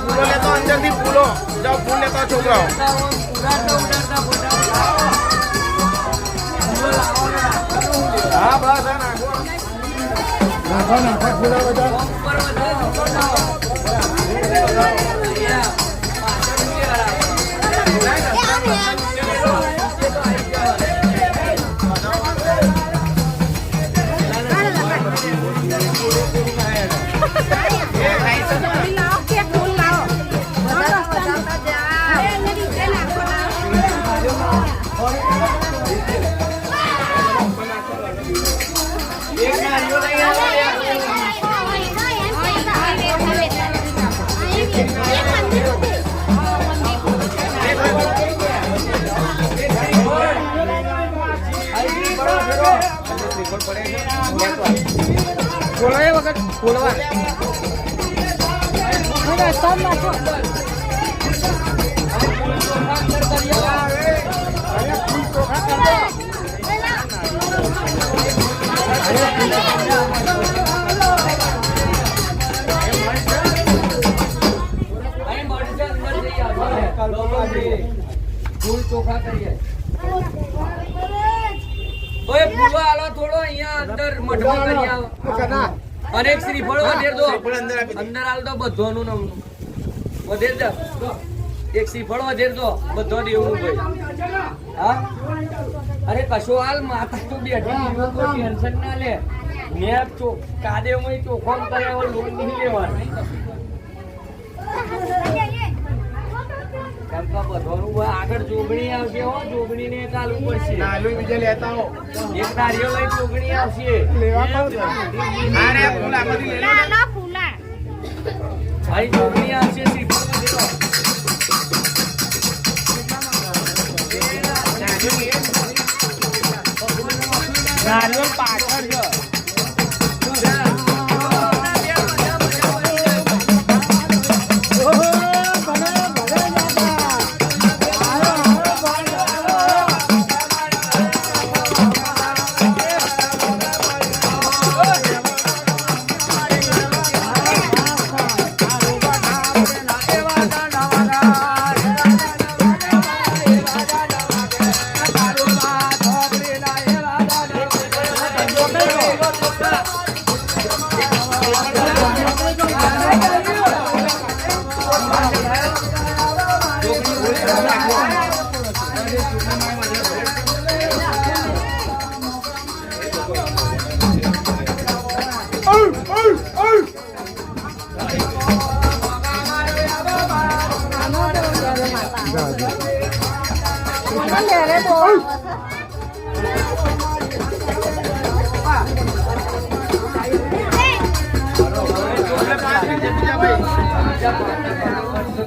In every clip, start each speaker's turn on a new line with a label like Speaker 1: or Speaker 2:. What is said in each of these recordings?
Speaker 1: फूलो लेता अंदर थी फूलो जाओ फूल लेता छोकरा हाँ बस है ना फूला बजा फूल चोखा करिए ओए फूलो आलो थोड़ो અહીંયા અંદર મઢમાં કરી આવો અને એક શ્રીફળ વધેર દો અંદર આલ દો બધોનું નામ વધેર દો એક શ્રીફળ વધેર દો બધો દેવું ભાઈ હા અરે કશો હાલ માતા તો બેઠી કોઈ ટેન્શન ના લે મે કાદેવમાં ચોખો કર્યા લોન નહીં લેવાનું આગળ જોગણી આવશે હો જોગણી ને ચાલુ પડશે નાલું બીજે લેતા હો એક નારિયેળ લઈ જોગણી આવશે લેવા પાઉં અરે ફૂલા બધી લે લો ના ફૂલા ભાઈ જોગણી આવશે શ્રીફળ દેલો નારિયેળ પાછળ જો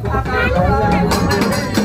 Speaker 2: Apa?